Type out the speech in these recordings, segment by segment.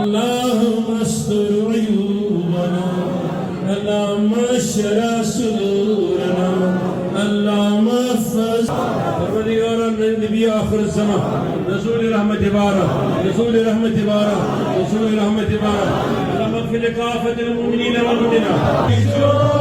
اللهم استر عيوبنا اللهم اشرح صدورنا اللهم احفظ پروردگار نبی آخر الزمان رسول رحمت بارہ رسول رحمت بارہ رسول رحمت بارہ اللهم اغفر لكافة المؤمنين والمؤمنات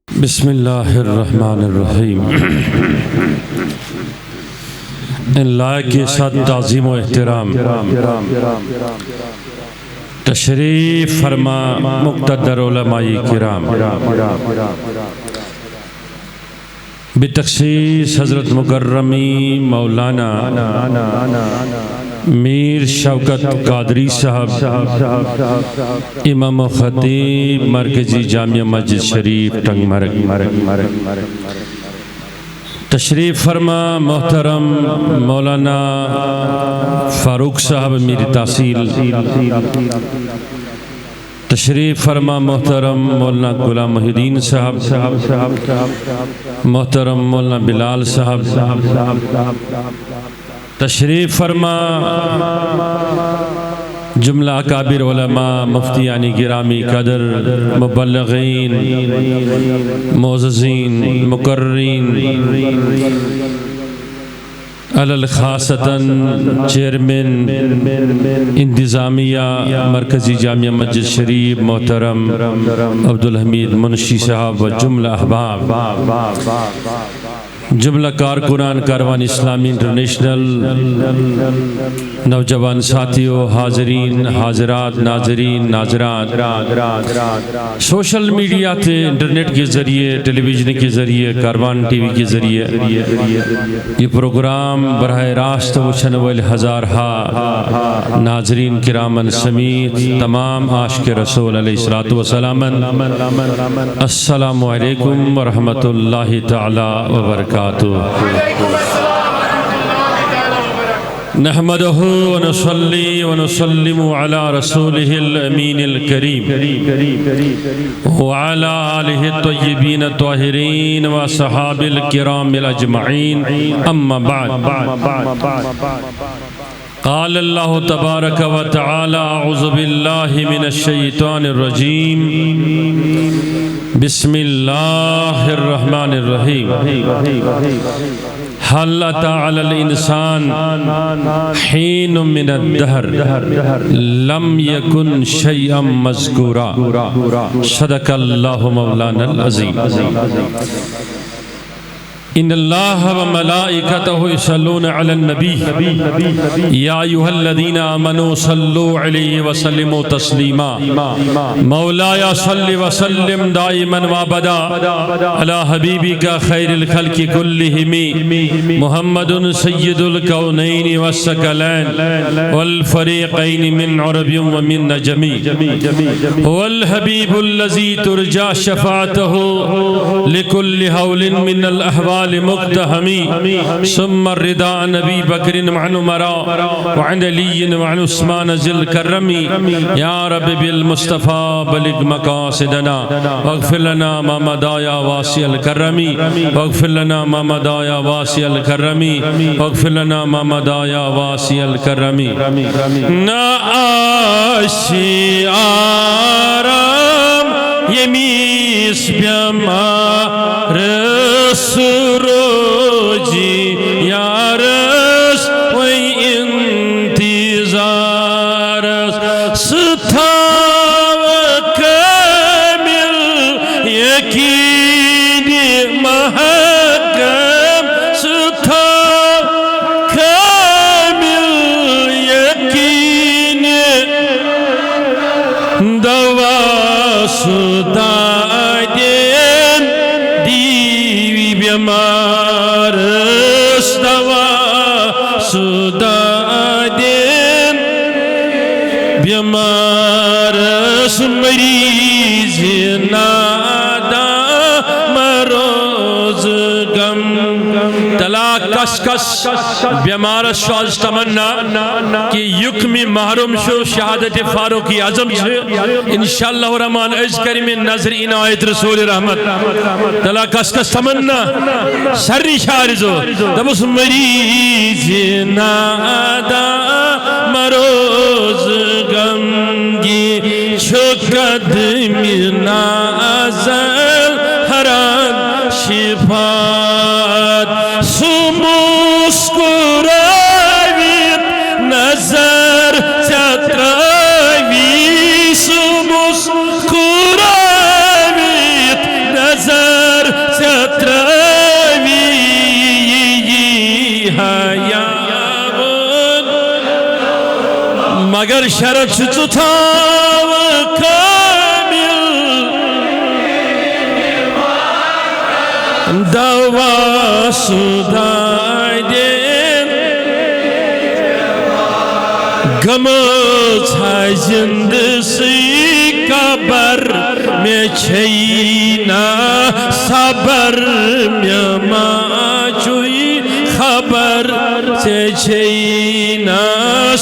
بسم اللہ الرحمن الرحیم لائق کے ساتھ تعظیم و احترام تشریف فرما مقتدر علماء کرام بتخصیص حضرت مکرمی مولانا میر شوکت قادری صاحب امام و خطیب مرکزی جامعہ مسجد شریف ٹنگ مرگ تشریف فرما محترم مولانا فاروق صاحب میر تحصیل تشریف فرما محترم مولانا غلام محی الدین صاحب محترم مولانا بلال صاحب تشریف فرما جملہ اکابر علماء مفتیان گرامی قدر مبلغین معززین مقررین الخاصتاً چیئرمین انتظامیہ مرکزی جامعہ مسجد شریف محترم عبدالحمید منشی صاحب و جملہ احباب جملہ کارکنان کاروان اسلامی انٹرنیشنل نوجوان ساتھیوں حاضرین حاضرات ناظرین ناظرات سوشل میڈیا تے انٹرنیٹ کے ذریعے ٹیلی ویژن کے ذریعے کاروان ٹی وی کے ذریعے یہ پروگرام براہ راست وچھن والے ہزارہا ناظرین کرامن سمیت تمام عاشق رسول علیہ السلام السلام علیکم ورحمۃ اللہ تعالی وبرکاتہ نحمده ونصلي ونسلم على رسوله الأمين الكريم وعلى آله الطيبين الطاهرين وصحاب الكرام الأجمعين أما بعد قال الله تبارك وتعالى أعوذ بالله من الشيطان الرجيم بسم الله الرحمن الرحيم هل أتى على الإنسان حين من الدهر لم يكن شيئا مذكورا صدق الله مولانا العظيم ان اللہ و ملائکتہ یصلون علی النبی یا ایھا الذین آمنوا صلوا علیہ وسلموا تسلیما مولایا صلی وسلم دائما وابدا علی حبیبک خیر الخلق کلہم محمد سید الکونین والثقلین والفریقین من عرب ومن نجم هو الحبیب الذی ترجى شفاعته لكل حول من الاحوال مقتحمی ثم الرضا نبی بکر وعن عمر وعن علی وعن عثمان ذی الکرم یا رب بالمصطفى بلغ مقاصدنا واغفر لنا ما مضى یا واسع الکرم واغفر لنا ما مضى یا واسع الکرم واغفر لنا ما مضى یا واسع الکرم نا آشی آرام یمیس بیمار سروجی یارس وی انتظار ستاو کامل یقین محکم ستاو کامل یقین دوا سدادین دیوی بیمارس دوا سدادین بیمارس مریض نادا مروز غم تلا کس کس بیمارس شاز تمنا کہ یکمی محروم شو شہادت فاروقی اعظم سے انشاءاللہ الرحمن عز کریم نظر عنایت رسول رحمت تلا کس کس تمنا سری شارزو دبس مریض نادا مروز غمگی قدمی نازل حران شفاعت سمسکراوید نظر چتراوی سمسکراوید نظر چتراوی حیابون مگر شرط چتاو کامل دوا سدادین گمز ہے زند سی قبر میں چھینا صبر میں ماچوئی خبر سے چھینا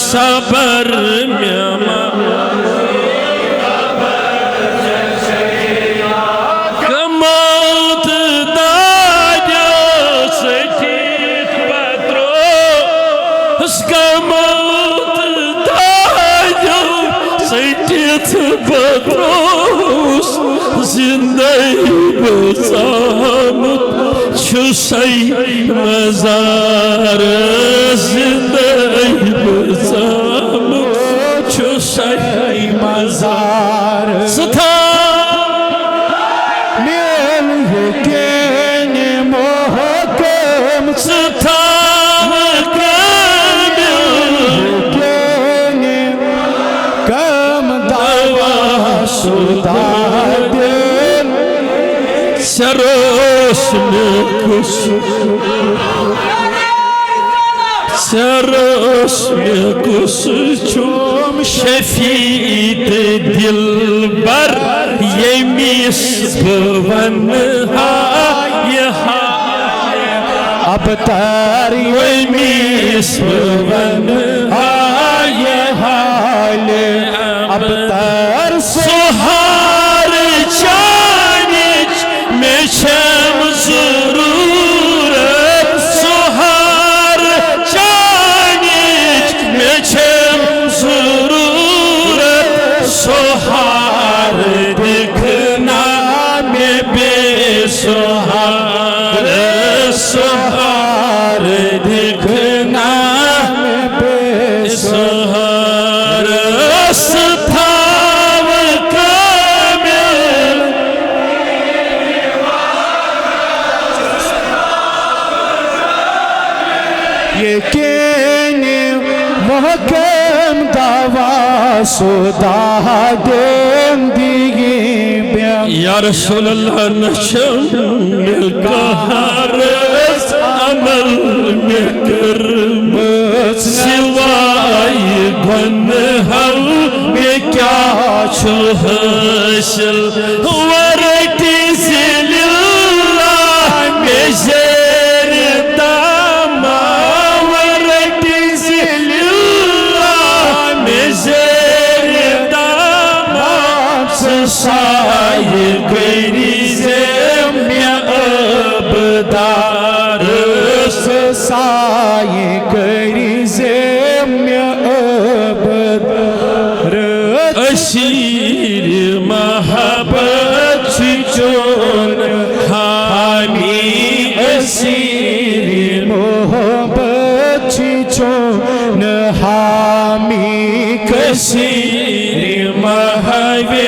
صبر میں بدروس زندگی بسامت چھوسی مزار زندگی بسامت چھوسی مزار ستا میل یقین محکم ستا سدادین سروس میں کس چوم شفیع دل بر یمیس بونہا یہ ابتر یمیس بونہا یہ حال ابتر سہار چانچ میں شم ضرورت سہار چانچ میں شم ضرورت سہار دکھنا میں بے سہار سہار دکھنا میں بے سہار ستھا سودا دیم دیگی بیم یا رسول اللہ نشم کہارس عمل میں کرم سوائے گنہل میں کیا چھو حاصل ورٹی سے للہ میں زیر داما ورٹی سے للہ میں زیر داما سائے گری زیم یا ابدار سائے گری زیم یا ابدار اسیر محبت چون حامی اسیر محبت چون حامی کثیر محوی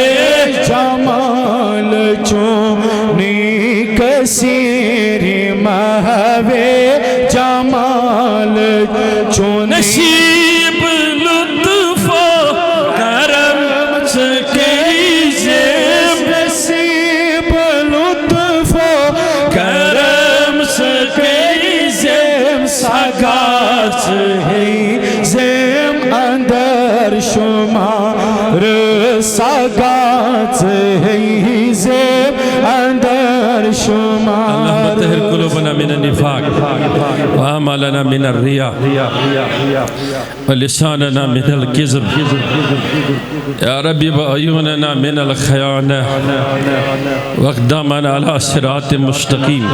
جمال چونی کثیر محوی جمال چونی نصیب لطف و کرم سکی زیم نصیب لطف و کرم سکی زیم سگاس ہے زیم اندر شمار سگاس ہے زیم اندر شمار اللهم طهر قلوبنا من النفاق وأعمالنا من الرياء ولساننا من الكذب يا ربي وعيوننا من الخيانة واقدامنا على صراط مستقيم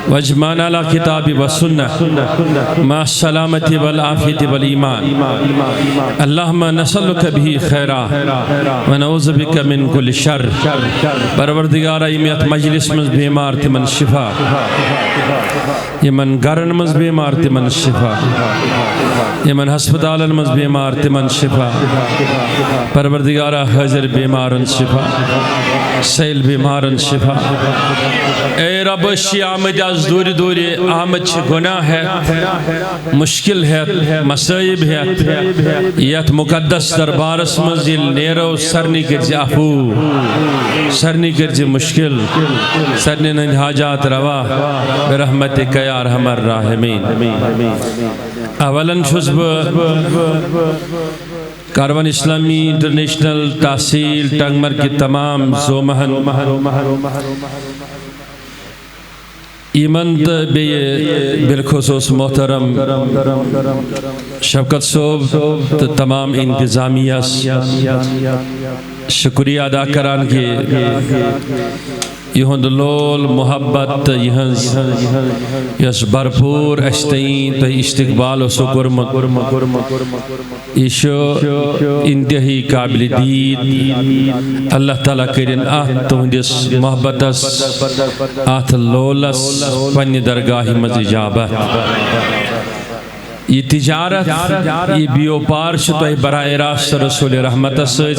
واجمعنا على كتاب والسنة مع السلامة والعافية والإيمان اللهم نسألك به خيرا ونعوذ بك من كل شر پروردگار ایمیت مجلس مز بیمار تمن شفا یمن گرن مز بیمار تمن شفا یمن ہسپتالن مز بیمار تمن شفا پروردگار حاضر بیمارن شفا سیل بیمارن شفا اے رب شی آمد از دوری دوری آمد چھ گناہ ہے مشکل ہے مسائب ہے یت مقدس دربارس مزیل نیرو سرنی کرزی افو سرنی کرزی مشکل سرنی نند حاجات روا برحمتک یا ارحم الراحمین اولاً شزب کاروان اسلامی انٹرنیشنل تحصیل ٹنگمر کی تمام زومہن ایمند بے بالخصوص محترم شفقت صوب تمام انتظامیہ شکریہ ادا کران کی یہند لول محبت یس بھرپور استعین تو استقبال و سکرمت یہ انتہائی قابل دید اللہ تعالیٰ کرن آت تہندس محبتس آت لولس پنی درگاہ مز اجابت یہ تجارت یہ بیوپار چھتو براہ راست رسول رحمت سید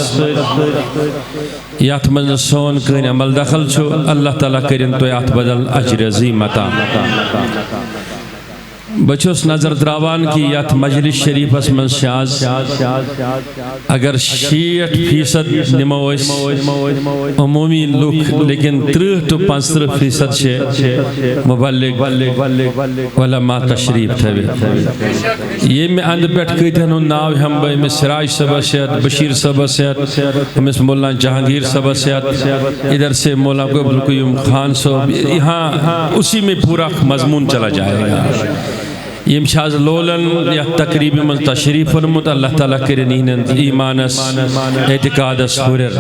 یات من سون کن عمل دخل چھو اللہ تعالیٰ کرن تو یات بدل اجر عظیم عطا بچوس نظر دراوان کی یات مجلس شریف اس من شاز اگر 60% نمویس عمومی لوگ لیکن 30 to 50% چھے مبلغ علماء تشریف تھے یہ میں اند پیٹ کہتے ہیں ناو ہم بھائی میں سراج صبح سیاد بشیر صبح سیاد ہمیں مولانا جہانگیر صبح سیاد ادھر سے مولانا کو ابوالقیوم خان صاحب یہاں اسی میں پورا مضمون چلا جائے گا یہ مشاز لولن یا تقریب من تشریف فرمت اللہ تعالیٰ کرن ایمانس اعتقادس ہورر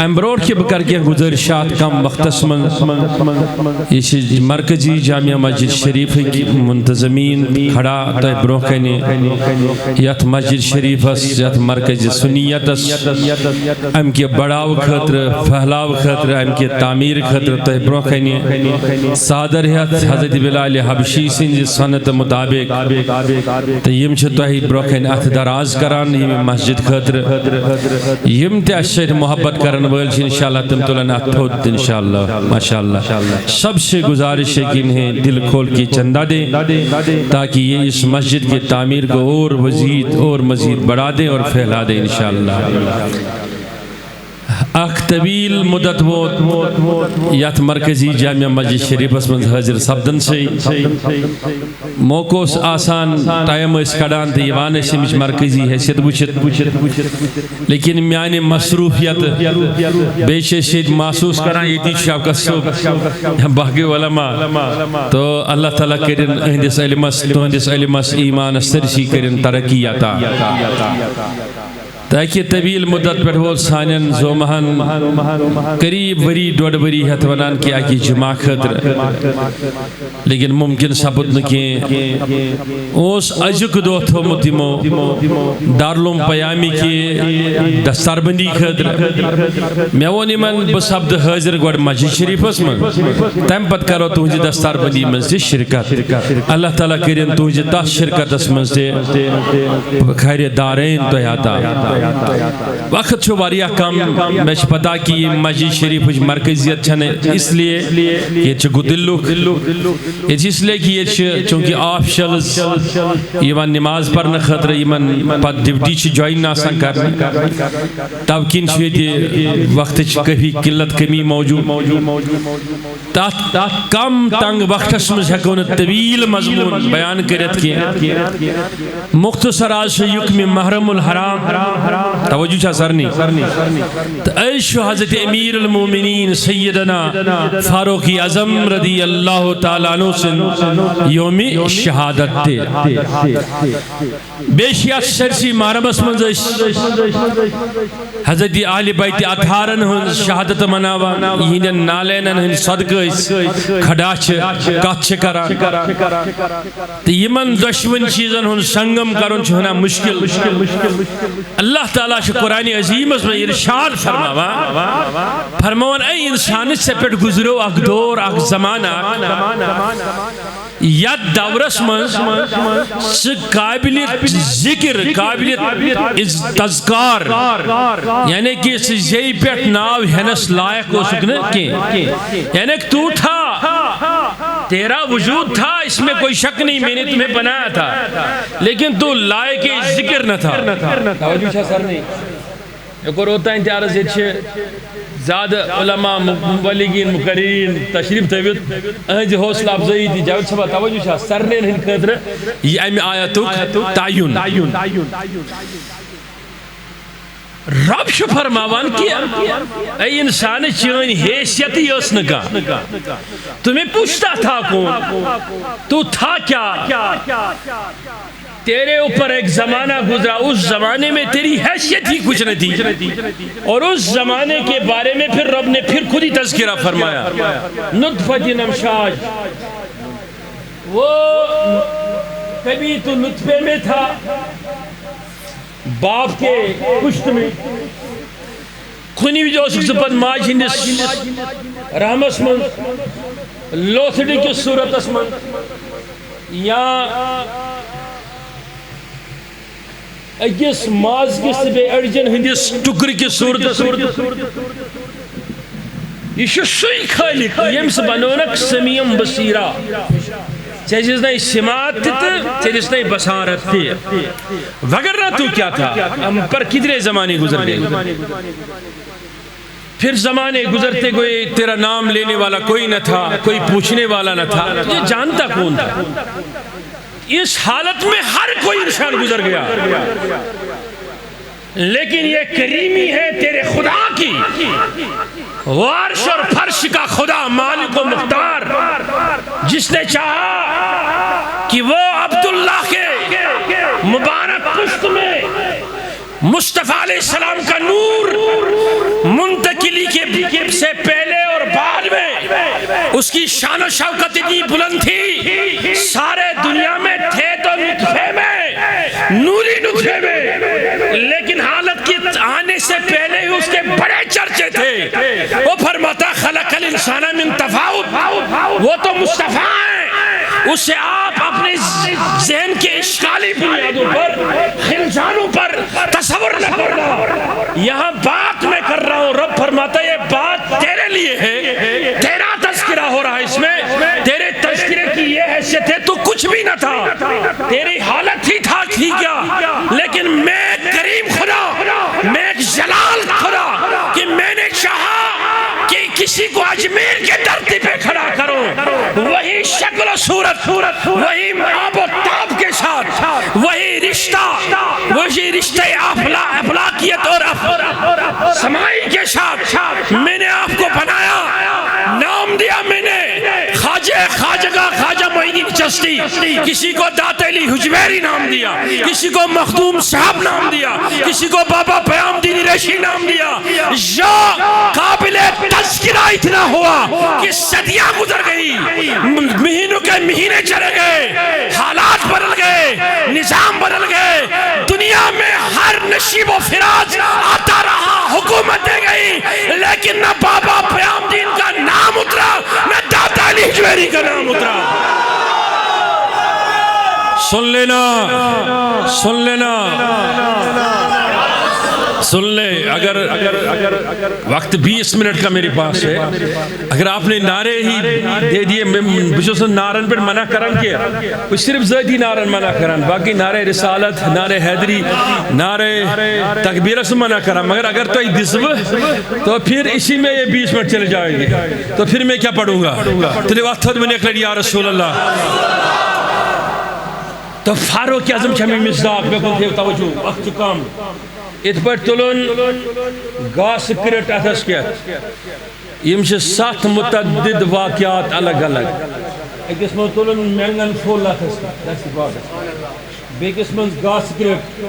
امبروڈ کے بکر کے گزارشات کم وقتس من یہ مرکزی جامعہ مسجد شریف کی منتظمین کھڑا تو برو کنے یت مسجد شریف یت مرکز سنیتس ام کے بڑاو خطر پھیلاو خطر ام کے تعمیر خطر تو برو کنے صادر حضرت بلال حبشی سنجھ سنت مطابق تو یم چھ تہی برکن ات دراز کران یم مسجد خاطر یم تہ اشر محبت کرن ول چھ انشاءاللہ تم تلن ات تھوت انشاءاللہ ماشاءاللہ سب سے گزارش ہے کہ انہیں دل کھول کے چندہ دیں تاکہ یہ اس مسجد کی تعمیر کو اور مزید بڑھا دیں اور پھیلا دیں انشاءاللہ اخ طویل مدت ووت یت مرکزی جامعہ مسجد شریف من حاضر سپدن سے موقع آسان ٹائم اس کڑان تو یوان امچ مرکزی حیثیت وچھت لیکن میانہ مصروفیت بیشی محسوس کران یتی شوکت صبح باقی علماء تو اللہ تعالیٰ کرن اہندس علمس تہندس علمس ایمان سرسی کرن ترقی عطا تاکہ طویل مدت پہ وہ سانن زومہن قریب وری ڈوڑ وری ہتھ ونان کہ اکی جمعہ خطر لیکن ممکن سپد نکیں اس اجک دو تھومت یمو دارالعلوم پیامی کی دستار بندی خطر میں ون یمن بسپد حاضر گوڑ مسجد شریفس من تم پت کرو تہنزِ دستار بندی من سے شرکت اللہ تعالیٰ کرن تہنزِ تس شرکتس من سے خیر دارین تو عطا وقت چھو واریاہ کم میں پتا کہ مسجد شریف مرکزیت چھنے اس لیے یہ چھو دلوک یہ اس لیے کہ یہ چونکہ آفشلز یمن نماز پڑھنے خطر یمن پت ڈیوٹی چھ جوائن ناسان کرنے تب کن چھو یہ وقت کبھی قلت کمی موجود کم تنگ وقت سمجھ ہکون طویل مضمون بیان کرت کی مختصر آج یکم محرم الحرام توجہ چھا سرنی عیش حضرت امیر المومنین سیدنا فاروق اعظم رضی اللہ تعالیٰ عنہ سن یوم شہادت تے بیشیات سرسی محرمس منزش حضرت اہل بیت اطہارن ہن شہادت مناوان یہین نالینن ہن صدقہ کھڑا چھ کات چھ کران تو یمن دشمن چیزن ہن سنگم کرن چھ ہونا مشکل اللہ تعالیٰ قرآن عظیم اس میں ارشاد فرماوان اے انسان سے پیٹ گزرو اک دور اک زمانہ یاد دورس من سے قابلیت ذکر قابلیت تذکار یعنی کہ اس یہی پیٹ ناو ہنس لائق ہو سکنے کی یعنی کہ تو تھا تیرا وجود تھا اس میں کوئی شک نہیں میں نے تمہیں بنایا تھا لیکن تو لائق ذکر نہ تھا توجہ چھا سر نہیں ایک اور ہوتا ہے انتیارہ سے چھے زیادہ علماء مبلغین مقررین تشریف تیویت اہنج حوصلہ افزائی دی جاوید صاحب توجہ چھا سرنین ہن خطر یہ ایم آیتک تعین رب شو فرماوان کیا اے انسان چین حیثیتی اس نگا تمہیں پوچھتا تھا کون تو تھا کیا تیرے اوپر ایک زمانہ گزرا اس زمانے میں تیری حیثیت ہی کچھ نہ تھی اور اس زمانے کے بارے میں پھر رب نے پھر خود ہی تذکرہ فرمایا نطفت نمشاج وہ کبھی تو نطفے میں تھا باپ کے پشت میں خونی بھی جو سپت ماج ہندس رحمس من لوتھڑی کی صورت اس من یا اگیس ماز کے سبے ارجن ہندس ٹکر کی صورت یہ سوئی خالق یم سے بنونک سمیم بصیرہ چیزیز نہیں سماعت تھی چیزیز نہیں بصارت تھی وگرنہ تو کیا تھا ہم پر کتنے زمانے گزر گئے پھر زمانے گزرتے کوئی تیرا نام لینے والا کوئی نہ تھا کوئی پوچھنے والا نہ تھا یہ جانتا کون تھا اس حالت میں ہر کوئی انسان گزر گیا لیکن یہ کریمی ہے تیرے خدا کی وارش اور فرش کا خدا مالک و مختار جس نے چاہا کہ وہ عبداللہ کے مبارک پشت میں مصطفیٰ علیہ السلام کا نور منتقلی کے سے پہلے اور بعد میں اس کی شان و شوکت اتنی بلند تھی سارے دنیا میں تھے تو نطفے میں نوری نطفے میں لیکن حالت کی آنے سے پہلے ہی اس کے بڑے چرچے تھے وہ فرماتا خلق الانسان من تفاوت وہ تو مصطفیٰ ہیں اسے آپ اپنے ذہن کے اشکالی بنیادوں پر خلجانوں پر تصور نہ کرنا. یہاں بات میں کر رہا ہوں، رب فرماتا ہے یہ بات تیرے لیے ہے، تیرا تذکرہ ہو رہا ہے اس میں. تیرے تذکرے کی یہ حیثیت ہے تو کچھ بھی نہ تھا، تیری حالت ہی تھا تھی کیا، لیکن میں کریم خدا، میں ایک جلال خدا کہ میں نے چاہا کہ کسی کو اجمیر کے دھرتی پہ کھڑا کروں، وہی شکل و صورت، وہی آب و تاب کے ساتھ، وہی رشتہ افلاکیت اور سمائی کے ساتھ میں نے آپ کو بنایا. نام دیا میں نے خواجہ معین الدین چشتی، کسی کو داتا علی حجویری نام دیا، کسی کو مخدوم صاحب نام دیا، کسی کو بابا پیام دین ریشی نام دیا. یا قابل تذکرہ اتنا ہوا کہ صدیاں گزر گئی، مہینوں کے مہینے چلے گئے، حالات بدل گئے، نظام بدل گئے، دنیا میں ہر نشیب و فراز آتا رہا، حکومتیں گئی، لیکن نہ بابا پیام دین کا نام اترا، نہ داتا علی حجویری کا نام اترا. سن لینا سن لے. اگر وقت 20 منٹ کا میرے پاس ہے، اگر آپ نے نعرے ہی دے دیے، بچوس نعرن پر منع کرن کیا، وہ صرف ذاتی نعرن منع کرن، باقی نعرے رسالت، نعرے حیدری، نعرے تکبیرہ سے منع کرن. مگر اگر تو دسو تو پھر اسی میں یہ 20 منٹ چلے جائیں گے، تو پھر میں کیا پڑھوں گا؟ تو وقت میں نے کہا یا رسول اللہ. تو فاروق اعظم چھمی مصداق میں کن تھے توجہ وقت چکام ات پر تلن گاس کرٹ اتھس کیت یم چھ 7 متعدد واقعات الگ الگ. اکس من تلن مینگن پھول اتھس بے کس من گاس کرٹ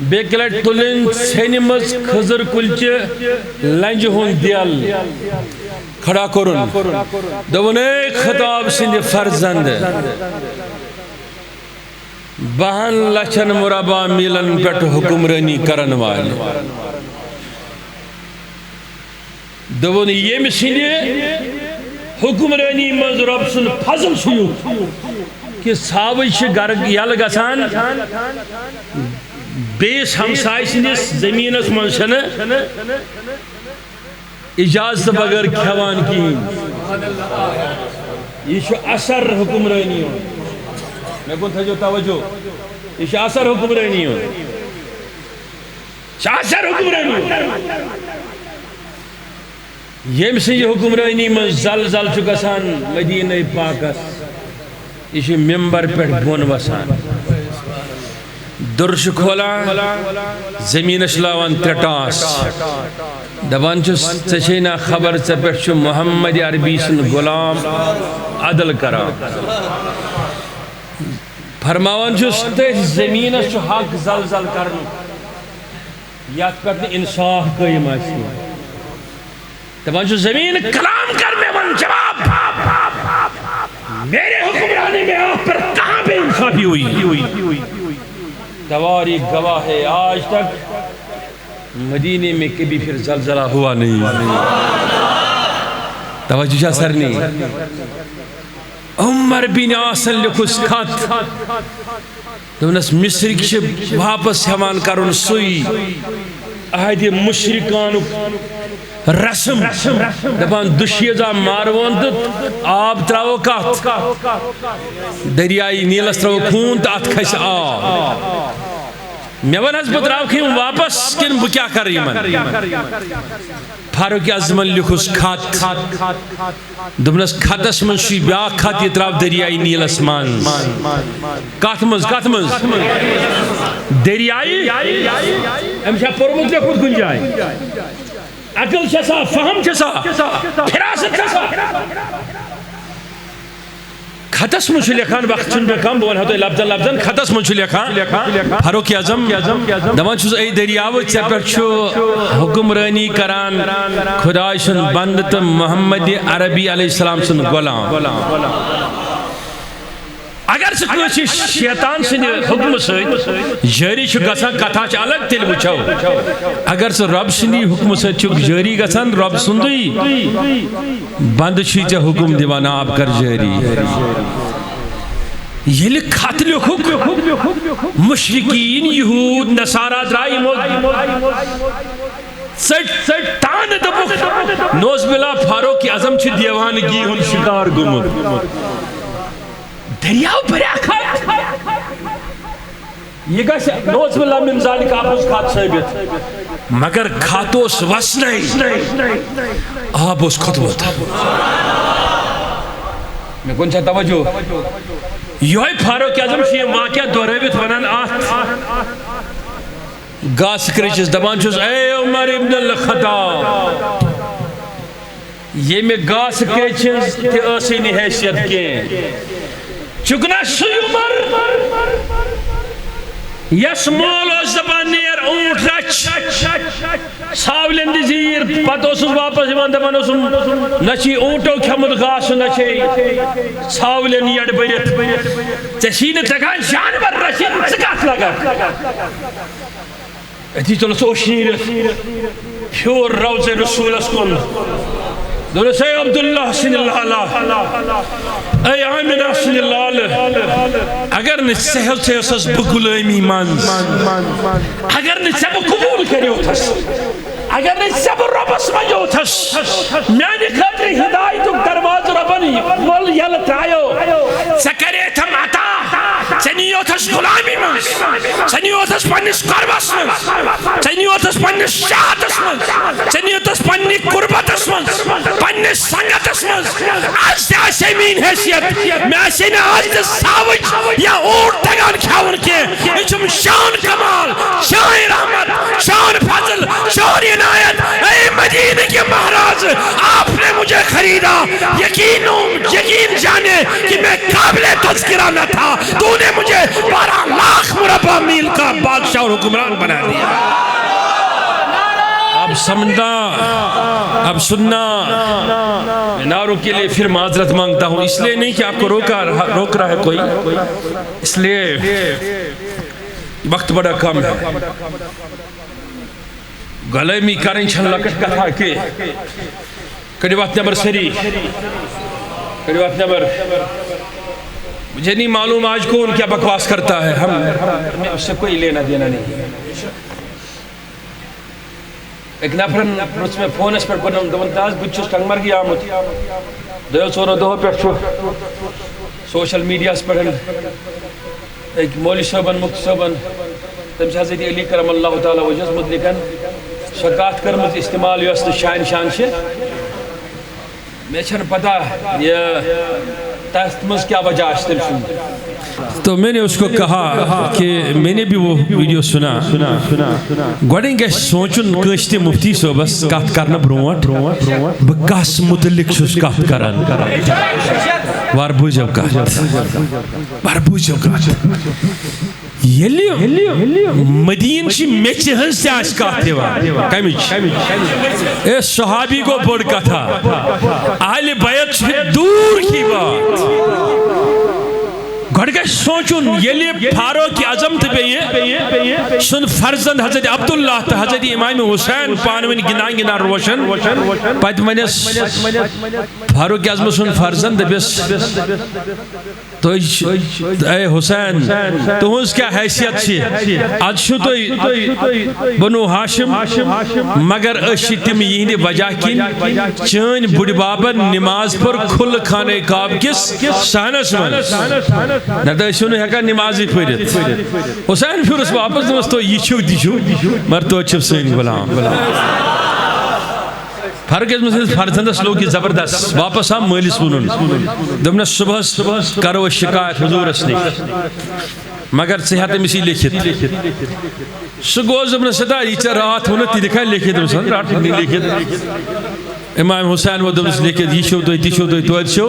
بے کلٹ تلن ژھنہ مز خضر کلچہ لنج ہن دیل کھڑا کرن دون اے خطاب سند فرزند 52 لچھن مربع میلن پٹ حکمرانی کرن والے دون یم سند حکمرانی مز رب سن فضل چھو کہ صحابہ گر یل گژھان بیس ہمسائے سندس زمینس من چھنہ اجازت بغیر کھیوان کہین. یہ اثر حکمرانی میں کن تھا جو توجہ یہ اثر حکمرانی اثر حکمرانی یم سی حکمرانی من زلزل چھ گژھان مدینہ پاکس یہ ممبر پہ بون وسان درش کھولان زمینش لاوان ترٹاس دبان چھس ژےٚ خبر ژےٚ پٮ۪ٹھ چھُ محمد عربی سُنٛد غلام عدل کران فرماوان چھُس تٔتھۍ زمینس چھُ حق زلزل کرن یتھ پٮ۪ٹھ نہٕ انصاف قٲیِم آسہِ دپان چھُ زمین کلام کر میں ون جواب میرے حکمرانی میں آپ پر کہاں بے انصافی ہوئی. دواری گواہ ہے آج تک مدینے میں کبھی پھر زلزلہ ہوا نہیں. توجہ اثر نہیں. عمر بن عاصن لکھس خط دونس مصر کی واپس ہمان کرن سوئی عہد مشرکان رسم دپان دشیزہ مارون تو آب تراو کات دریائی نیلس تراو خون تو ات کھس آب میں ون حس بہت راو کھیم واپس کن بہ کیا کر من فاروق اعظم لکھس خط دپنس خطس من چھ بیاکھ خط یہ تراو دریائی نیلس من کت مز دریائی ام چھا پورمت لیکھت کن جائے عقل چھسا فہم چھسا فراست چھسا خطس من چھ لکھان وقت چھن بکم بون ہتو لفظن خطس من چھ لکھان فاروق اعظم دپان چھس اے دریاو ژےٚ پٮ۪ٹھ چھُ حکمرانی کران خداے سُنٛد بندٕ تہٕ محمد عربی علیہ السلام سُنٛد غلام اگر سہ کٲنٛسہِ شیطان سٕنٛدِ حکمہٕ سۭتۍ جٲری چھُ گژھان کتھا چھِ الگ تیٚلہِ وٕچھو اگر سہ رب سٕنٛدی حکمہٕ سۭتۍ چھُ جٲری گژھان رب سُنٛدُے بندٕ چھُے ژےٚ حکم دِوان آب کر جٲری یل خط لکھک مشرکین یہود نصارہ درائی ژٹ تان دبک نوز بلا فاروق اعظم چھ دیوانگی ہن شکار گمت دریاو بریا خط یہ گا نوز بلا من ذالک آبوز خط ثابت مگر خاتوس وسنے آبوز خطبت میں کون چاہتا توجہ یہ فاروق اعظم چھ یہ واقعہ دہرائیت ونان آت گاس کرچس دبان چھس اے عمر ابن الخطاب یہ میں گاس کرچس تی اسینی حیثیت کے چکنا سی عمر یس مول اس دبان نیر اونٹ رچ ساولن دی زیر پتہ اس واپس ایمان دبان اس نچی اونٹو کھمد گاس نچی ساولن یڑ برت چشین تکان جانور رشید سکات لگا اتنی تو لسو شیر پیور روز رسول اسکن دولے سے عبداللہ سن اللہ اے آمینہ سن اللہ اگر نے سہل سے اساس بگلامی منز اگر نے سب قبول کریو تھس اگر نے سب رب اسمجھو تھس میانی خطر ہدایت درواز ربنی ول یل ترائیو سکرے تھم عطا سنیو تھس غلامی منز سنیو تھس پنیس قربس منز سنیو تھس پنیس شاہدس منز سنیو تھس پنی قربتس منز پنیس سنگتس منز آج سے آسے مین حیثیت میں آسے نے آج سے ساوج یا اوٹ تگان کھاون کے اچھم شان کمال شان رحمت شان فضل شان عنایت اے مدینہ کے مہراز آپ نے مجھے خریدا یقین جانے کہ میں قابل تذکرہ نہ تھا تو نے مجھے 12 لاکھ مربع میل کا بادشاہ اور حکمران بنا دیا اب سمجھنا اب سننا میں ناروں کے لئے پھر معذرت مانگتا ہوں اس لئے نہیں کہ آپ کو روک رہا ہے کوئی اس لئے وقت بڑا کم ہے گلے میں کریں چھن لکٹ کتھا کے کڑی وقت نمبر سری کڑی وقت نمبر مجھے نہیں معلوم آج کون کیا بکواس کرتا ہے ہمیں اس سے کوئی لینا دینا نہیں ایک نفرن اس میں فون اس پر کنم دونتاز بچوس ٹنگ مرگی آمد دیو سورو دو پر چھو سوشل میڈیا اس پر ایک مولی صوبن مکت صوبن تم سے حضرت علی کرم اللہ تعالی وجہ مدلکن شکات کرمت استعمال یوست شان شے میں چھن پتا یہ تحت مز کیا وجہ آشتر شن تو میں نے اس کو کہا کہ میں نے بھی وہ ویڈیو سنا گوڑیں گے سوچن کشتی مفتی صوبس کات کرنا برونٹ بکاس متعلق شس کات کرن وار بوجھو کات یلی مدین چی میچ ہن سے آش کات دیوا کمیچ اے صحابی کو بڑھ کا تھا اہل بیت سے دور کی بات گھڑ گئے سوچن یلی فاروق اعظم تھے پہ سن فرزند حضرت عبداللہ تھا حضرت امام حسین پانوین گنا روشن پایت منیس فاروق اعظم سن فرزند بس تو اے حسین تو ہنس کیا حیثیت چھی آج شو تو بنو ہاشم مگر اشی تم یہی وجہ کی چین بڑی بابا نماز پر کھل کھانے کعب کس سہنس من نہ تو اسے انہیں ہکا نمازی پھرت حسین پھر اس واپس نماز تو یہ چھو دی چھو مر تو اچھو سین غلام فاروق اعظم سے فرزندس لوگ کی زبردست واپس ہم مہلس بنن دمنا صبح کرو شکایت حضور اسنی مگر صحت مسی لکھت سگوز دمنا صدا یہ رات ہونا تی دکھائی لکھت رات نہیں لکھت امام حسین وہ دمس لکھت یہ شو دوئی تی شو دوئی تو شو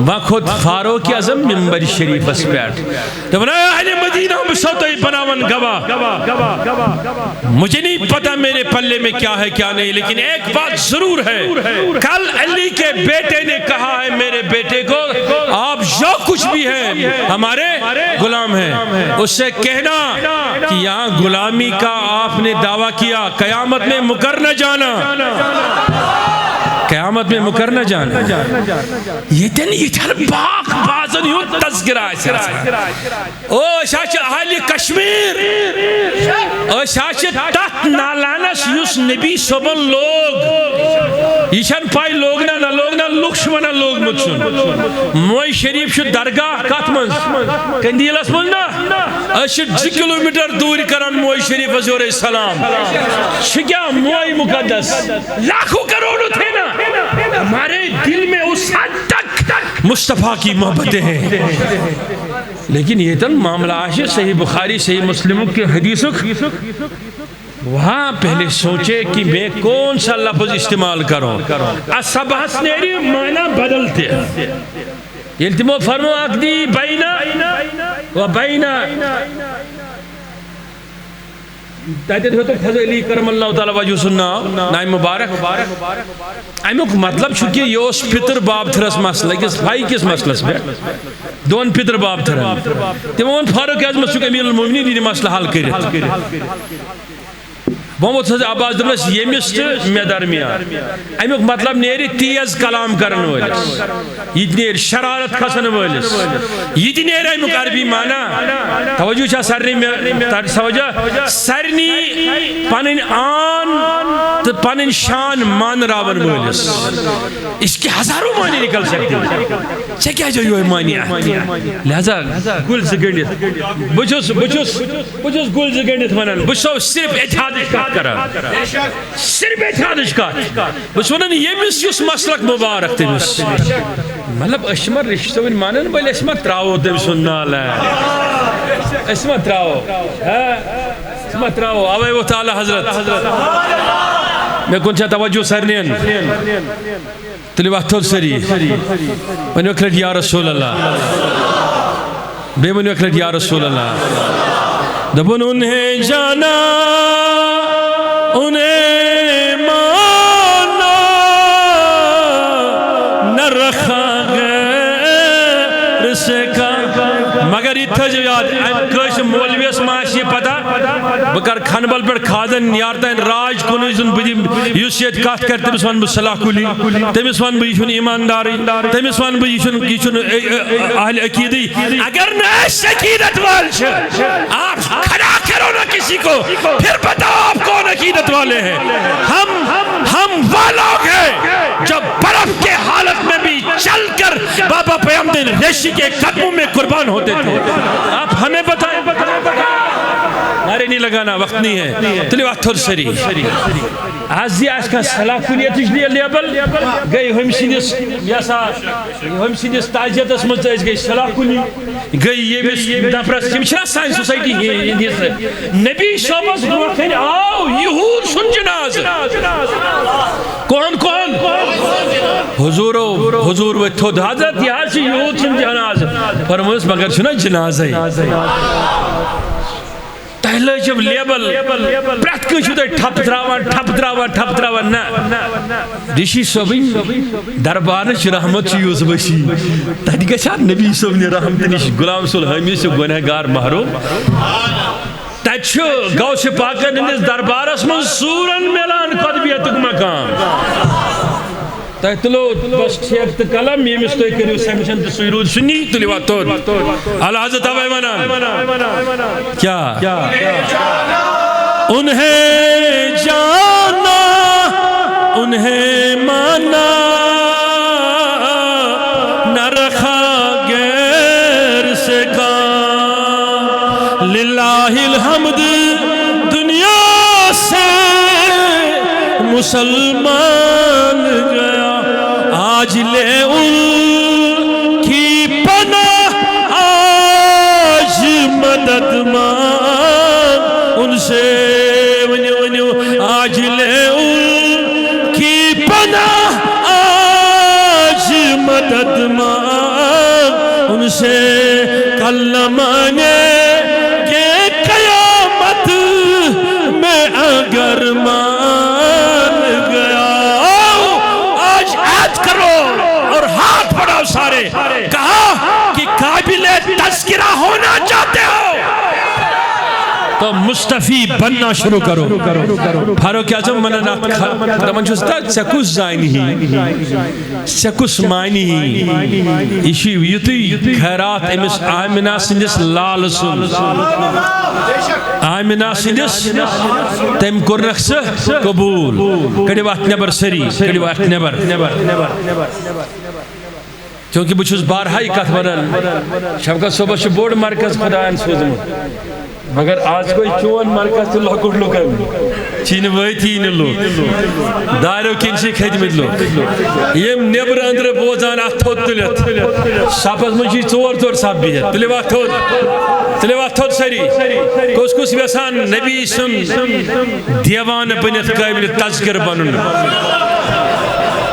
وقت فاروق اعظم منبر شریف اس پیٹ دمنا اہل مدینہ ہم سو تو بناون گواہ مجھے نہیں پتا میرے پلے میں کیا ہے کیا نہیں لیکن ایک بات ضرور ہے کل علی کے بیٹے نے کہا ہے میرے بیٹے کو آپ جو کچھ بھی ہیں ہمارے غلام ہیں اس سے کہنا کہ یہاں غلامی کا آپ نے دعویٰ کیا قیامت میں مکر نہ جانا قیامت میں مکر نہ جانا یہ تین یہ باق بازن یوں تذکرہ او شاچ اہل کشمیر او شاچ تحت نالانس یس نبی صبح لوگ یہ چھن پائی لوگ نہ لکشمنا لوگ مچھن موئی شریف شو درگاہ کات منز کندیل اس منز نا اشی 2 کلومیٹر دور کرن موئی شریف حضور السلام شکیا موئی مقدس لاکھوں کروڑوں تھے نا ہمارے دل میں اس حد تک مصطفیٰ کی محبتیں ہیں لیکن یہ تن معاملہ آشی صحیح بخاری صحیح مسلموں کے حدیثوں وہاں پہلے سوچے کہ میں کون سا لفظ استعمال کروں اصحاب حسنیری معنی بدلتے ہیں التمو فرمو اقدی بینا و بینا تحتیت ہوتا حضرت علی کرم اللہ تعالیٰ وجہ سننا نائم مبارک ایمک مطلب چھو کہ یہ اس پتر باب تھرس مسئلہ کس بھائی کس مسئلہ سے دون پتر باب تھرن تیمون فاروق اعظم چھو کہ امیر المومنین یہ مسئلہ حل کرے محمد حضرت عباس دبلس یمس میں درمیان امیک مطلب نیری تیز کلام کرن والس یہ نیر شرارت کھسن والس یہ نیر امیک عربی معنی توجہ چھا سرنی توجہ سرنی پنن آن تو پنن شان مان راون والس اس کے ہزاروں معنی نکل سکتے ہیں سے کیا جو یہ معنی ہے لہذا گل سے گنڈت بچوس گل سے گنڈت ونن بچو صرف اتحادش صرف اتحادش کات بس ونن یمس یس مسلک مبارک تمس مطلب اشمر رشتوین مانن بل اسما تراو تم سنال اسما تراو اوے وہ تعالی حضرت میں کنچا توجہ سرنین تلی وقت سری من وکلت یا رسول اللہ بے من وکلت یا رسول اللہ دبن انہیں جانا انہیں مانا نہ رکھا غیر سے کا مگر یہ تھا جو یاد کش مولویس معاشی پتا بکر کھنبل پر کھادن یارتین راج کنوزن بدی یوسیت کات کر تمس وان بصلاح کلی تمس وان بیشن ایمانداری تمس وان بیشن اہل عقیدی اگر نیس عقیدت والش آپ کھڑا کرو نا کسی کو پھر بتاؤ آپ کون عقیدت والے ہیں ہم وہ لوگ ہیں جو برف کے حالت میں بھی چل کر بابا پیغمبر ریشی کے قدموں میں قربان ہوتے تھے آپ ہمیں بتائیں نعرے نہیں لگانا وقت نہیں ہے تلی وقت تھوڑ سری آزی آج کا صلاح کلیت اجلی لیبل گئی ہم سینس تاجیت اس مجھے گئی صلاح کلی گئی یہ بھی دفرس یہ چھنا سائن سوسائٹی نبی شعبت گوکھن آؤ یہود سن جناز کون حضور و تھود حضرت یہاں سے یہود سن جناز فرموس مگر چھنا جناز ہے تہلے جب لیبل پرت کن چھو ٹھپ دراوان نا ریشی صبح دربارش رحمت چیوز بشی تہدی گشا نبی صبح نے رحمت نش غلام سلحمی سے گنہگار محروم تچھو گوش پاکن اندس دربارس من سورن ملان قدبیتک مقام تحتلو بس ٹھیک قلم یہ مستوئی کریو سیمشن تسویرود سنی تلی واتور اللہ حضرت آبائی مانا کیا انہیں جانا انہیں مانا نہ رکھا غیر سے کام للہ الحمد دنیا سے مسلمان گیا آج لے ان کی پناہ آج مدد مانگ ان سے آج لے ان کی پناہ آج مدد مانگ ان سے کل نہ مانے کہ قیامت میں اگر مان گیا آج عید کرو اور ہاتھ بڑھاؤ سارے کہا کہ قابل تذکرہ ہونا چاہتے ہو تو مصطفی بننا شروع کرو. فاروق اعظم ونان دپان چھُس تا ژےٚ کُس زانہِ ژےٚ کُس مانہِ یہِ چھُ یُتُے خیرات أمِس آمنہ سٕنٛدِس لالہٕ سُنٛد آمنہ سٕنٛدِس تٔمۍ کوٚرنکھ ژٕ قبوٗل. کٔڑِو اَتھ نٮ۪بر سٲری کٔڑِو اَتھ نٮ۪بر چونکہ بہٕ چھُس بارہائی کتھ ونان شفقت صٲبس چھُ بوٚڑ مرکز خۄدایَن سوٗزمُت مگر آز گوٚو چون مرکز تہِ لۄکُٹ لُکن چھی نہٕ وٲتی نہٕ لُکھ داریو کِنۍ چھِ کھٔتۍمٕتۍ لُکھ یِم نیٚبرٕ أنٛدرٕ بوزان اَتھ تھوٚد تُلِتھ صفس منٛز چھِ ژور صف بِہِتھ تُلِو اَتھ تھوٚد سٲری کُس کُس یژھان نبی سُنٛد دیوانہٕ بٔنِتھ قٲبلِ تذکر بنُن.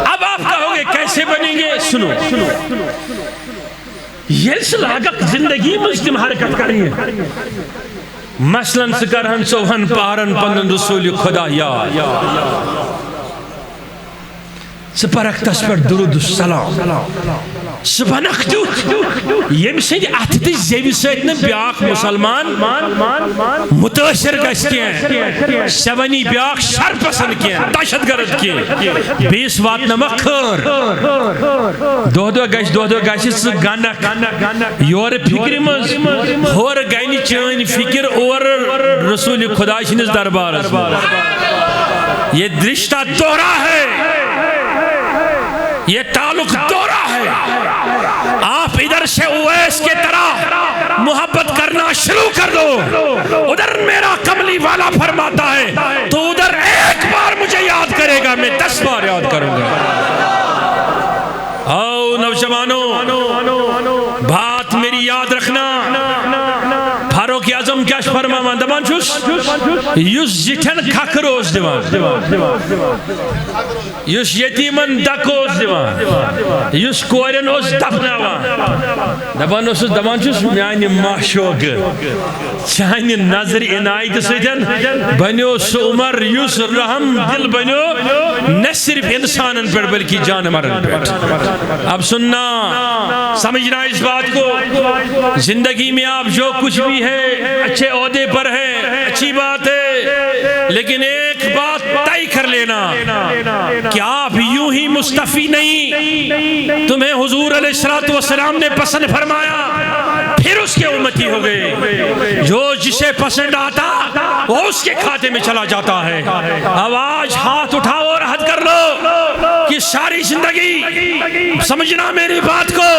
اب آپ کہو گے کیسے بنیں گے؟ سنو یہ سے لاگت زندگی مجھ تم حرکت کریں مثلاً سکرہن سوہن پارن پندن رسول خدا یاد سپرک تس پر درود السلام سبنک تیوت یم سید اتھتی زیوی سید بیاق مسلمان متاثر گش کین سونی بیاق شر پسند کین دہشت گرد کین بیس وات نمک خر دو گش سہ گنک یور فکر مز ہور گینی چین فکر اور رسول خدا شنس دربار. یہ رشتہ دوہرا ہے یہ تعلق دوہرا ہے. آپ ادھر سے اویس کے طرح محبت کرنا شروع کر دو. ادھر میرا کملی والا فرماتا ہے تو ادھر ایک بار مجھے یاد کرے گا میں 10 بار یاد کروں گا. او نوجوانوں بات میری یاد رکھنا. فاروق اعظم کیا فرماوان دپان چھُس یُس زِٹھٮ۪ن کھکھر اوس دِوان یُس یتیٖمن دکہٕ اوس دِوان یُس کورٮ۪ن اوس دفناوان دپان چھُس میانہِ معشوقہٕ چانہِ نظرِ عنایتہِ سۭتۍ بنیو سُہ عمر یُس رحم دل بنیو نہ صرف انسانن پٮ۪ٹھ بلکہ جانورن پٮ۪ٹھ. اب سننا سمجھنا اس بات کو زندگی میں آپ جو کچھ بھی ہے اچھے عہدے پر ہے اچھی بات ہے لیکن ایک بات طے کر لینا کہ آپ یوں ہی مصطفی نہیں تمہیں حضور علیہ السلام نے پسند فرمایا پھر اس کے امتی ہو گئے. جو جسے پسند آتا وہ اس کے کھاتے میں چلا جاتا ہے. اب آج ہاتھ اٹھاؤ اور عہد کر لو کہ ساری زندگی سمجھنا میری بات کو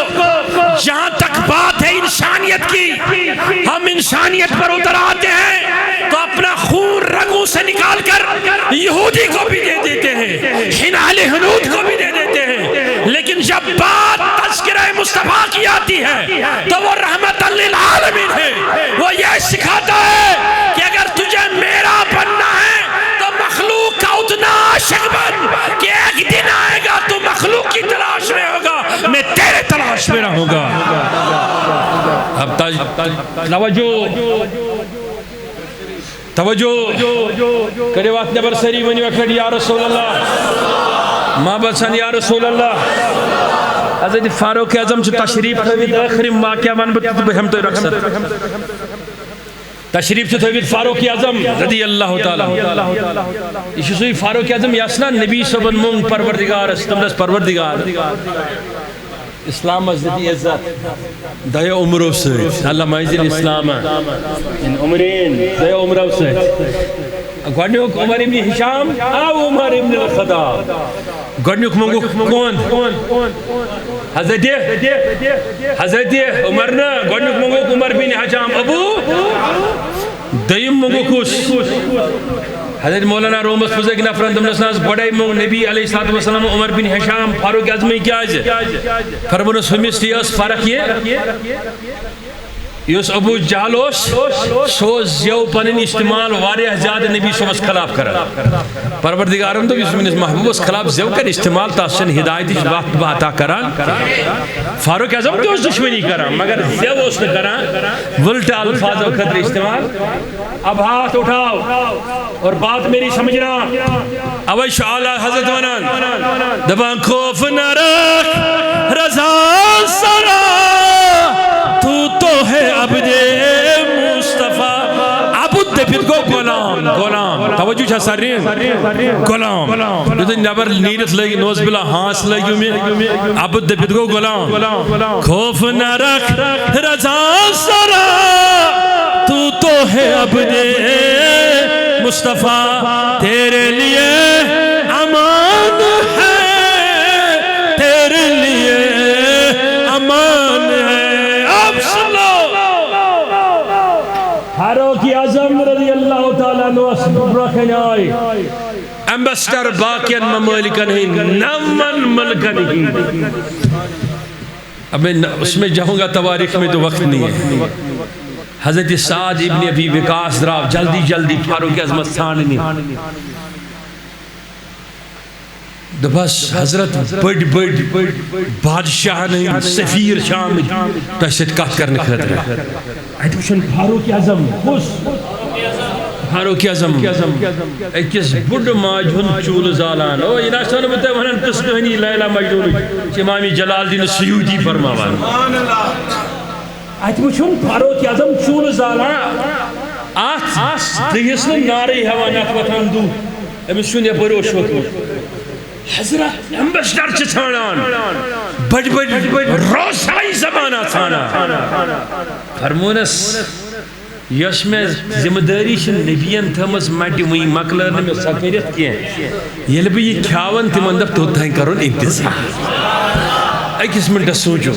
جہاں تک بات ہے انسانیت کی ہم انسانیت پر اتر آتے ہیں تو اپنا خون رگوں سے نکال کر یہودی کو بھی دے دیتے ہیں حنال حنود کو بھی دے دیتے ہیں لیکن جب بات تذکرہ مصطفیٰ کی آتی ہے تو وہ رحمت للعالمین ہے. وہ یہ سکھاتا ہے کہ اگر تجھے میرا بننا ہے تو مخلوق کا اتنا عاشق بن کہ ایک دن آئے گا تو مخلوق کی تلاش میں ہوگا میں تیرے تلاش میں رہوں گا. اب توجہ کرے وقت نبر سری ونی وقت یا رسول اللہ ما بسن یا رسول اللہ. حضرت فاروق اعظم چھُ تشریف تھٲوِتھ ٲخرِم واقعہ ون بہٕ ہٮ۪مہٕ تۄہہِ رۄخصت. تشریف چھُ تھٲوِتھ فاروق اعظم رضی اللہ تعالیٰ یہ چھُ سُے فاروق اعظم یس نا نبی صٲبن مونگ پروردگارس تم دس پروردگار اسلام مزدی عزت دیا عمرو سۭتۍ اللہ مجدل اسلام ان عمرین دیا عمرو سۭتۍ. گۄڈنیُک عمر ابن ہشام آو عمر ابن الخطاب. گۄڈنیُک منگوکھ کون؟ حضرت عمر نا گۄڈنیُک منگوکھ عمر بن ہشام ابو دوٚیِم منگوکھ کُس؟ حضرت مولانا رومس فضل نفرن دمنس ناز گۄڈے منگ نبی علیہ السلام عمر بن ہشام فاروق اعظم کیازِ فرمونس ہُمِس تہِ ٲس فرق یہِ یُس ابو جہل اوس سُہ اوس زیو پنٕنۍ استعمال واریاہ زیادٕ نبی صٲبس خلاف کران. پروردگارن دوٚپ یُس میٲنِس محبوبس خلاف زیو کرِ استعمال تس چھنہٕ ہدایتٕچ وقت بہٕ عطا کران. فاروق اعظم تہِ اوس دشمنی کران مگر زیو اوس نہٕ کران وٕلٹہٕ الفاظو خٲطرٕ استعمال. اب ہاتھ اٹھاؤ اور بات میری سمجھنا. اوے چھُ اعلیٰ حضرت ونان دپان خوف نہ رکھ رضا سرا تو ہے عبد مصطفیٰ. عبد دپت گو غلام غلام توجہ چھا سرین غلام یوتھ نبر نیرت لگی نوز بلا ہانس لگی میں عبد دبت گو غلام خوف نہ رکھ رضا سرا تو ہے عبد مصطفیٰ تیرے لیے امان ہے تیرے لیے امان ہے اب سنو فاروق اعظم رضی اللہ تعالیٰ عنہ رکھنے آئے ایمبیسڈر باقین ممالکن ہی نمن ملکن ہی اب میں اس میں جاؤں گا تواریخ میں تو وقت نہیں ہے حضرت سعد ابن ابی وقاص دراو جلدی جلدی فاروق اعظم ثانی بس حضرت بڑ بڑ بادشاہ نہیں سفیر شامل تو ایسے کات کرنے خطر ہے فاروق اعظم فاروق اعظم ایکس بڑ ماجھن چول زالان او یہ ناشتہ نبتے ونن قص کہنی لیلہ مجنون امام جلال الدین سیوطی فرماوان ات وچھن فاروق اعظم چول زالان ات دہس ناری حوانات وطن دو امس چھن یہ بروش وقت حضرت ایمبیسڈر چھ ژھانڈان بڑ بڑ روسائی زمانہ ژھانڈان فرمونس یس میں ذمہ داری چھ نبیین تھمس مٹی وی مکلر میں سکرت کی یل بہ یہ کھاون تمن دپ توتھائی کرون انتظار ایکس منٹ سوچو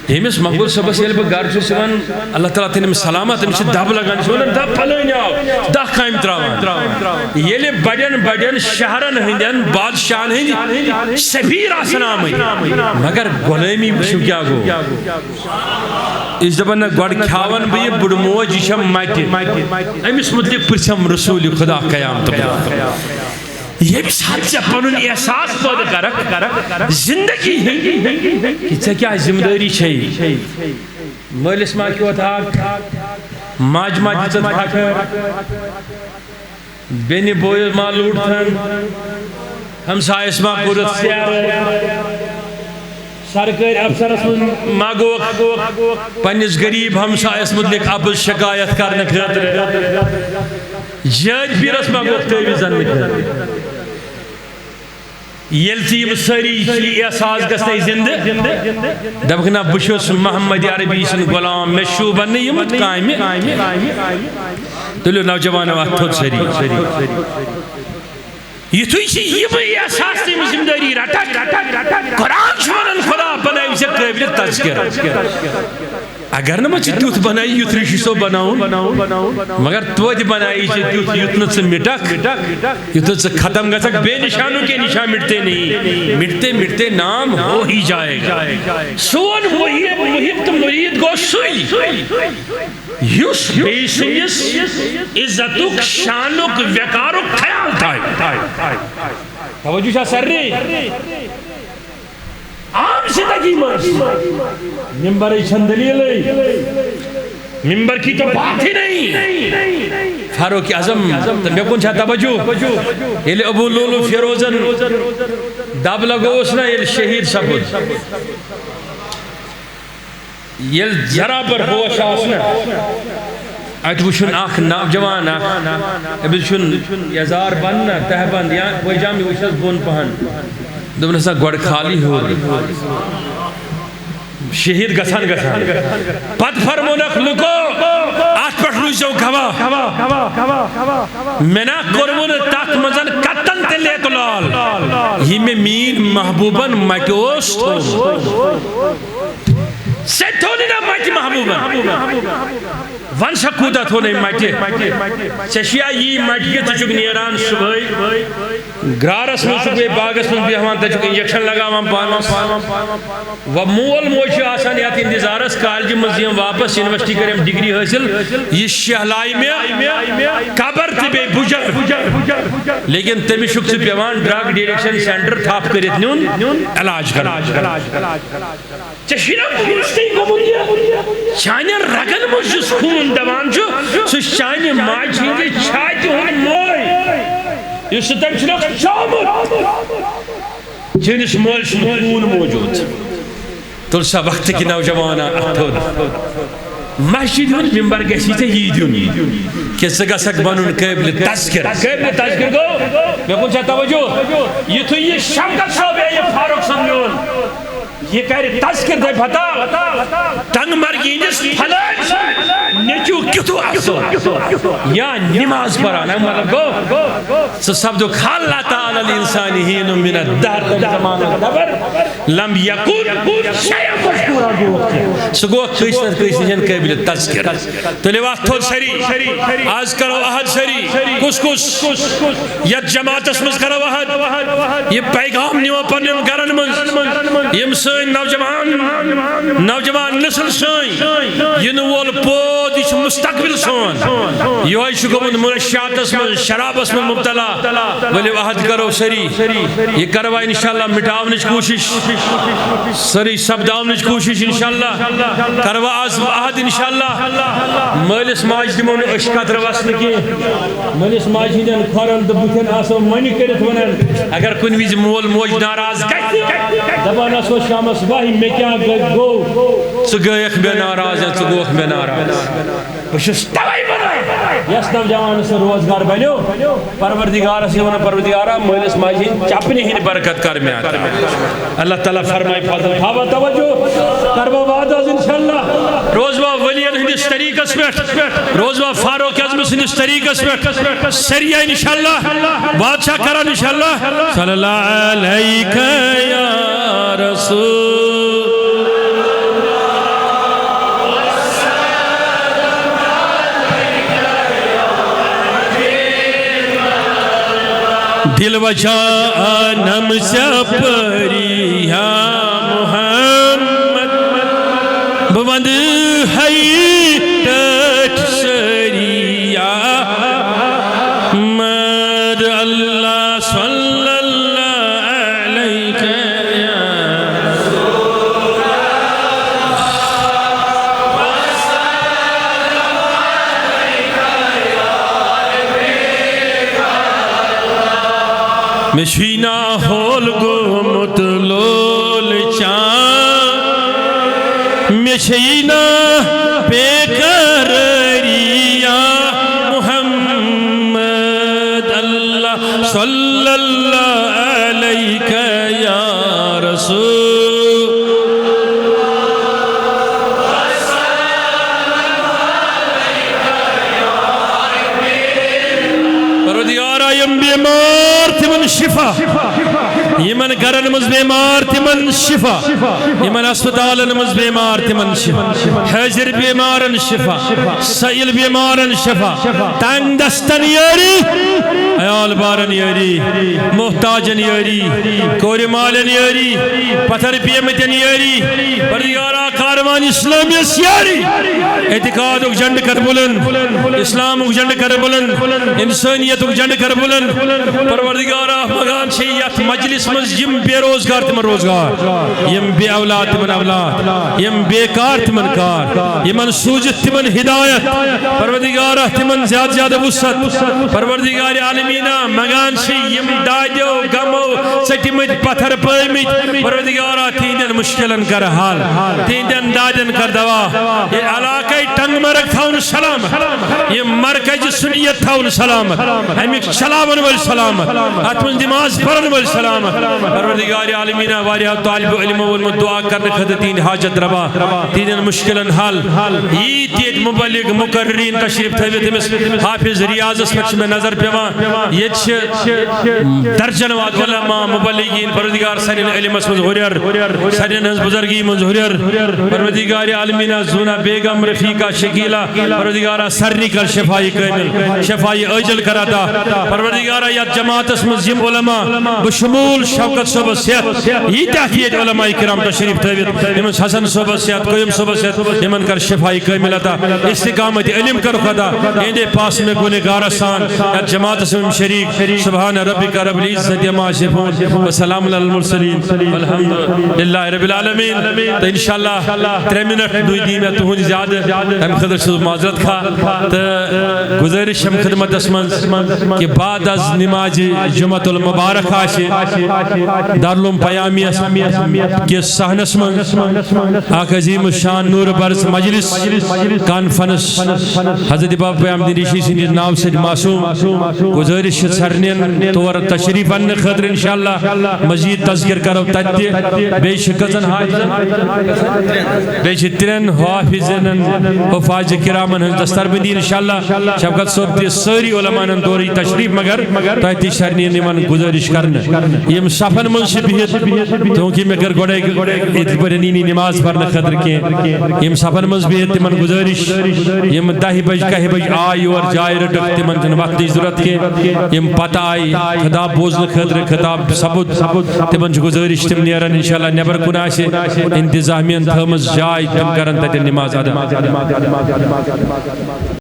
یمس مقبول صبس یل بہ گھر چھس یوان اللہ تعالیٰ تھن سلامت امس دب لگان ونان دب پھلٲنۍ آو دہ کامہِ تراوان ییٚلہِ بڑٮ۪ن بڑٮ۪ن شہرن ہٕنٛدٮ۪ن بادشاہن ہٕنٛدۍ سفیر آسن آمٕتۍ مگر غلٲمی وٕچھِو کیٛاہ گوٚو یہِ چھِ دپان نہ گۄڈٕ کھیاون بہٕ یہِ بٕڈٕ موج یہِ چھےٚ مٹہِ أمِس متعلق پرژھم رسوٗلِ خدا قیامتُک یہ ساتھ سے پنن احساس پٲدٕ کرک زندگی کہ ژےٚ کیٛاہ ذمہ دٲری چھے مٲلِس ما کھیوٚوتھ ہاک ماجہِ ما دِژٕتھ پھٹھر بیٚنہِ بویِس ما لوٗٹتھن ہمسایس ما کوٚرُتھ سیرٕ سرکاری افسرس ما گوٚوکھ پننس غریب ہمسایس متعلق اپُز شکایت کرنہٕ خٲطرٕ جج پیرس ما گوٚوکھ تعویٖذ اننہٕ خٲطرٕ ییٚلہِ تہِ یِم سٲری احساس گژھنے زندٕ دپکھ نہ بہٕ چھُس محمد عربی سُنٛد غلام مےٚ شوٗبن نہٕ یِم کامہِ تُلِو نوجوانو اتھ تھوٚد سٲری یُتھُے چھِ یِم احساس تٔمِس ذمہٕ دٲری رٹان قرآن چھُ ونان خدا بنٲوِ ژےٚ قٲبلہِ تذکرٕ اگر نہ ژٕ تیُتھ بنٲیی یُتھ رشی صٲب بناوُن مگر توتہِ بنٲیی ژٕ تیُتھ یُتھ نہٕ ژٕ مٹکھ یُتھ ژٕ ختم گژھکھ بے نشانوں کے نشان مٹتے نہیں مٹتے مٹتے نام ہو ہی جائے گا سون محب تو مرید گو سُے یُس بیٚیہِ سٕنٛدِس عزتُک شانُک وقارُک خیال تھایہِ توجہ چھا سرری عام زندگی میں ممبر چھن دلیل ممبر کی تو بات ہی نہیں فاروق اعظم میں کون چھا توجہ یل ابو لولو فیروزن دب لگوس نا یل شہید سپد یل ذرا پر ہوش آسنا ات وچھن اخ نوجوان ابل چھن یزار بننا تہ بند یا پجامی وچھس بون پہن دبن سا گوڑ خالی ہو شہید گسان پت فرمونک لکو آت پٹ روزو گواہ منا کرمون تاک مزن کتن تلیت لال یہ میں مین محبوبن مکیوس تھو سیٹھونی نا مائٹی محبوبن ون سکودا تھونے مائٹی چشیا یہ مائٹی کے تجھوک نیران صبح گرارس میں صبح باغس میں بیہوان تجھوک انجیکشن لگا وہاں پانس و مول موچی آسان یاتی اندزارس کالجی مزیم واپس یونیورسٹی کریم ڈگری حاصل یہ شہلائی میں قبر تبے بجر لیکن تمی شک سے بیوان ڈراگ ڈیریکشن سینٹر تھاپ کرت نیون علاج کر چشینا پوچھتے ہی گمونیا چاہنے رگن مجھس خون دوان جو سو چاہنے ماج ہنگے چھاتی ہون موئی یہ ستم چھلک چامت جنس مولش خون موجود تلسا وقت کی نوجوانا اتھود مسجد ہند ممبر گژھی ژے یی دیُن کہ ژٕ گژھکھ بنُن قٲبلِ تذکر گو مےٚ کُن چھا توجہ یُتھُے یہِ شفقت صٲب یہِ فاروق صٲب میون یہ کرِ تذکر دے پتہ ٹنگ مرگی ہندس پھلٲڑۍ نیٚچوٗ کیُتھُ آسو یا نماز پران مطلب گو ژٕ سپدُکھ اللہ تعالی الانسان حین من الدہر زمانہ دبر لم یکن شیئا مذکورا سُہ گوٚو کٲنٛسہِ نتہٕ کٲنٛسہِ نِش قٲبلِ تذکر تُلِو اَتھ تھوٚد سٲری آز کرو عہد سٲری کُس یتھ جماعتس منٛز کرو عہد یہِ پیغام نِمو پننٮ۪ن گرن منٛز یِم سٲنۍ نوجوان نسل سٲنۍ یِنہٕ وول پود یہِ چھُ مستقبل سون یِہوے چھُ گوٚمُت منشیاتس منٛز شرابس منٛز مبتلا ؤلِو عہد کرو سٲری یہِ کروا انشاءاللہ مٹاونٕچ کوٗشش سٲری سپداونٕچ کوٗشش انشاءاللہ کروا آز عہد انشاءاللہ مٲلِس ماجہِ دِمو نہٕ أچھ قطرٕ وسنہٕ کینٛہہ مٲلِس ماجہِ ہٕنٛدٮ۪ن کھۄرن تہٕ بُتھٮ۪ن آسو مۄنہِ کٔرِتھ ونان اگر کُنہِ وِزِ مول موج ناراض گژھِ دپان آسو شامس واہی مےٚ کیٛاہ گوٚو ژٕ گٔیکھ مےٚ ناراض یا ژٕ گوٚوکھ مےٚ ناراض بہٕ چھُس تَوَے ونان یس نوجوانس روزگار بنیو پروردگارس یہ ونان پروردگارا مٲلِس ماجہِ ہٕنٛدۍ چپنہِ ہٕنٛدۍ برکت کر مےٚ عطا اللہ تعالیٰ فرمائے فضل تھاوا توجہ کروا وعدٕ حظ انشاءاللہ روزوا ولین ہٕنٛدِس طریٖقس پٮ۪ٹھ روزوا فاروق اعظم سٕنٛدِس طریٖقس پٮ۪ٹھ سریہ انشاءاللہ بادشاہ کران انشاءاللہ صلی اللہ علیکہ یا رسول دل و جانم سے پری یا محمد بوند ہے ٹٹ سری یا محمد اللہ صلی اللہ علیہ یا مشینا ہول گومت لول چان مشینا بے قراری یا محمد اللہ صلی اللہ علیہ یا رسول پروردگارا یم بیمار تمن شفا یمن گرن مز بیمار تمن شفا یمن اسپتالن مز بیمار تمن شفا حاضر بیمارن شفا سائل بیمارن شفا تنگ دستن یاری عیال بارن یاری محتاجن یاری کور مالن یاری پتھر پیمتن یاری پروردگارا کاروان اسلامی یاری اعتقاد جنڈ کر بلند اسلام جنڈ کر بلند انسانیت جنڈ کر بلند پروردگارا مگان چھیت مجلس مز یم بے روزگار تمن روزگار یم بے اولاد تمن اولاد یم بیکار تمن کار یمن سوجت تمن ہدایت پروردگارا تمن زیادہ زیادہ وسعت پروردگار عالمینہ مگان چھ یم دادیو غمو سٹمت پتھر پٲمِتۍ پروردگارا تہندین مشکلن کر حال تہندین دادین کر دوا یہ علاقے ٹنگ مرگ تھاون سلامت یہ مرکز سنیت تھاون سلامت امیک چلاون ول سلامت اتمن نماز پڑھن ول سلامت پروردگار عالمینہ واریاہ طالب علم ولمت دعا کرنے خاطر تین حاجت روا تین مشکلن حل یہ تیت مبلغ مقررین تشریف تھویت تمس حافظ ریاضس پہ میں نظر پیوان یہ درجن واد علماء مبلغین پروردگار سنین علمس مز ہوریر سنین ہنز بزرگی مز ہوریر پروردگار عالمینہ زونا بیگم رفیقہ شکیلہ پروردگارہ سرنی کر شفائی کامل شفائی اجل کراتا پروردگارہ یا جماعت اسمز یم علماء بشمول شوکت صحبت صحت یہ تحقیق علماء کرام تشریف تھویت امس حسن صحبت صحت قیم صحبت صحت امن کر شفائی کاملتا استقامت علم کر خدا اندے پاس میں گنہگار آسان یا جماعت اسم شریک سبحان ربک رب العزت ما یصفون وسلام علی المرسلین والحمد للہ رب العالمین تو انشاءاللہ 3 منٹ دی میں تہند زیادہ ام خدر سے معذرت کھا تو گزارش ہم خدمت اسمن کہ بعد از نماز جمعۃ المبارک آشی دارالعلوم پیامیہ کے صحنس من اک عظیم الشان نور برس مجلس کانفرنس حضرت باب پیام دریشی سند ناو سے معصوم گزارش سرنین طور تشریف ان خاطر انشاءاللہ مزید تذکر کرو تتہ بیش کزن حاجزن بیش 3 حافظن حفاظ کرامن ہن دستربندی انشاءاللہ شفقت صوب تی ساری علماء دوری تشریف مگر تہتی شرنین نمان گزارش کرنا یم صفن من سے بہت کیونکہ میں گر گوڑے اتبرنینی نماز پڑھنا خاطر کے یم صفن من بہت تمن گزارش یم 10 بج 1 بج آئی اور جائے رٹک تمن تن وقت ضرورت کے یم پتہ آئی خطاب بوزن خاطر خطاب ثبت تمن گزارش تم نیرن انشاءاللہ نیبر کن آسے انتظامیہ تھمز جائے تم کرن تتن نماز ادا